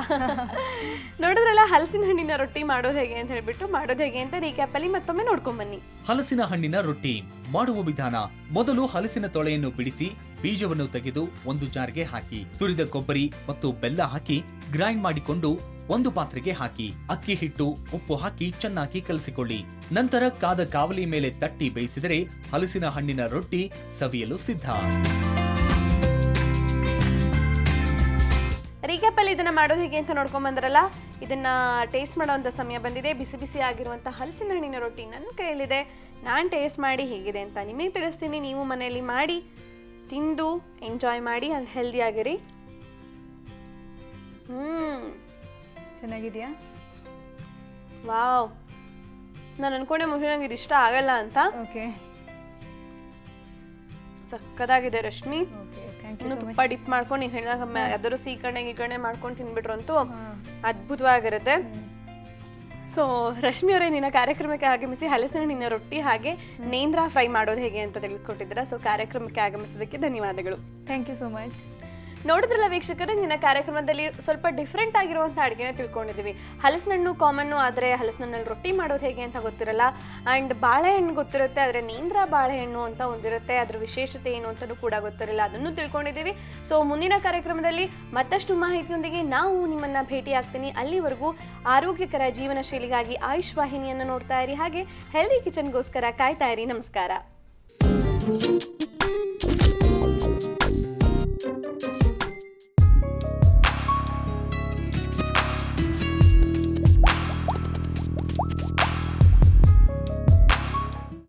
ನೋಡಿದ್ರಲ್ಲ ಹಲಸಿನ ಹಣ್ಣಿನ ರೊಟ್ಟಿ ಮಾಡೋದು ಹೇಗೆ ಅಂತ ಹೇಳ್ಬಿಟ್ಟು, ಮಾಡೋದು ಹೇಗೆ ಅಂತ ರೀಕ್ಯಾಪಲ್ಲಿ ಮತ್ತೊಮ್ಮೆ ನೋಡ್ಕೊಂಬನ್ನಿ. ಹಲಸಿನ ಹಣ್ಣಿನ ರೊಟ್ಟಿ ಮಾಡುವ ವಿಧಾನ: ಮೊದಲು ಹಲಸಿನ ತೊಳೆಯನ್ನು ಬಿಡಿಸಿ ಬೀಜವನ್ನು ತೆಗೆದು ಒಂದು ಜಾರ್ಗೆ ಹಾಕಿ, ತುರಿದ ಕೊಬ್ಬರಿ ಮತ್ತು ಬೆಲ್ಲ ಹಾಕಿ ಗ್ರೈಂಡ್ ಮಾಡಿಕೊಂಡು ಒಂದು ಪಾತ್ರೆಗೆ ಹಾಕಿ, ಅಕ್ಕಿ ಹಿಟ್ಟು, ಉಪ್ಪು ಹಾಕಿ ಚೆನ್ನಾಗಿ ಕಲಸಿಕೊಳ್ಳಿ. ನಂತರ ಕಾದ ಕಾವಲಿ ಮೇಲೆ ತಟ್ಟಿ ಬೇಯಿಸಿದರೆ ಹಲಸಿನ ಹಣ್ಣಿನ ರೊಟ್ಟಿ ಸವಿಯಲು ಸಿದ್ಧ. ರೀಕ್ಯಾಪಲ್ಲಿ ಇದನ್ನ ಮಾಡೋದು ಹೇಗೆ ಅಂತ ನೋಡ್ಕೊಂಡ್ ಬಂದ್ರಲ್ಲ, ಇದನ್ನ ಟೇಸ್ಟ್ ಮಾಡೋಂಥ ಸಮಯ ಬಂದಿದೆ. ಬಿಸಿ ಬಿಸಿ ಆಗಿರುವಂಥ ಹಲಸಿನ ಹಣ್ಣಿನ ರೊಟ್ಟಿ ನನ್ನ ಕೈಯಲ್ಲಿದೆ. ನಾನು ಟೇಸ್ಟ್ ಮಾಡಿ ಹೇಗಿದೆ ಅಂತ ನಿಮಗೆ ತಿಳಿಸ್ತೀನಿ. ನೀವು ಮನೆಯಲ್ಲಿ ಮಾಡಿ ತಿಂದು ಎಂಜಾಯ್ ಮಾಡಿ ಅಲ್ಲಿ ಹೆಲ್ದಿ ಆಗಿರಿ. ಚೆನ್ನಾಗಿದೆಯಾ? ವಾವ್, ನಾನು ಅನ್ಕೊಂಡೆ ಮುಖ್ಯ ನಂಗೆ ಇದು ಇಷ್ಟ ಆಗಲ್ಲ ಅಂತ. ಓಕೆ, ಸಕ್ಕದಾಗಿದೆ ರಶ್ಮಿ. ಓಕೆ, ಥ್ಯಾಂಕ್ ಇನ್ನು ಯು. ತುಪ್ಪ ಡಿಪ್ ಮಾಡ್ಕೊಂಡು ನೀವು ಹೇಳಿದಾಗ ಯಾವ್ದಾದ್ರು ಗೀಕರಣೆ ಮಾಡ್ಕೊಂಡು ತಿನ್ಬಿಟ್ರಂತೂ ಅದ್ಭುತವಾಗಿರುತ್ತೆ. ಸೊ ರಶ್ಮಿ ಅವರೇ, ನಿನ್ನ ಕಾರ್ಯಕ್ರಮಕ್ಕೆ ಆಗಮಿಸಿ ಹಲಸಿನ ಹಣ್ಣಿನ ರೊಟ್ಟಿ ಹಾಗೆ ನೇಂದ್ರ ಫ್ರೈ ಮಾಡೋದು ಹೇಗೆ ಅಂತ ತಿಳಿದುಕೊಟ್ಟಿದ್ದೀರಾ. ಸೊ ಕಾರ್ಯಕ್ರಮಕ್ಕೆ ಆಗಮಿಸೋದಕ್ಕೆ ಧನ್ಯವಾದಗಳು. Thank you so much. ನೋಡಿದ್ರಲ್ಲ ವೀಕ್ಷಕರೇ, ನಿನ್ನ ಕಾರ್ಯಕ್ರಮದಲ್ಲಿ ಸ್ವಲ್ಪ ಡಿಫ್ರೆಂಟ್ ಆಗಿರುವಂಥ ಅಡುಗೆನ ತಿಳ್ಕೊಂಡಿದ್ದೀವಿ. ಹಲಸಿನ ಹಣ್ಣು ಕಾಮನ್ನು, ಆದರೆ ಹಲಸಿನ ಹಣ್ಣಲ್ಲಿ ರೊಟ್ಟಿ ಮಾಡೋದು ಹೇಗೆ ಅಂತ ಗೊತ್ತಿರಲ್ಲ. ಆ್ಯಂಡ್ ಬಾಳೆಹಣ್ಣು ಗೊತ್ತಿರುತ್ತೆ, ಆದರೆ ನೇಂದ್ರ ಬಾಳೆಹಣ್ಣು ಅಂತ ಒಂದಿರುತ್ತೆ, ಅದ್ರ ವಿಶೇಷತೆ ಏನು ಅಂತಲೂ ಕೂಡ ಗೊತ್ತಿರಲ್ಲ, ಅದನ್ನು ತಿಳ್ಕೊಂಡಿದ್ದೀವಿ. ಸೊ ಮುಂದಿನ ಕಾರ್ಯಕ್ರಮದಲ್ಲಿ ಮತ್ತಷ್ಟು ಮಾಹಿತಿಯೊಂದಿಗೆ ನಾವು ನಿಮ್ಮನ್ನು ಭೇಟಿ ಆಗ್ತೀನಿ. ಅಲ್ಲಿವರೆಗೂ ಆರೋಗ್ಯಕರ ಜೀವನ ಶೈಲಿಗಾಗಿ ಆಯುಷ್ ವಾಹಿನಿಯನ್ನು ನೋಡ್ತಾ ಇರಿ, ಹಾಗೆ ಹೆಲ್ದಿ ಕಿಚನ್ಗೋಸ್ಕರ ಕಾಯ್ತಾ ಇರಿ. ನಮಸ್ಕಾರ.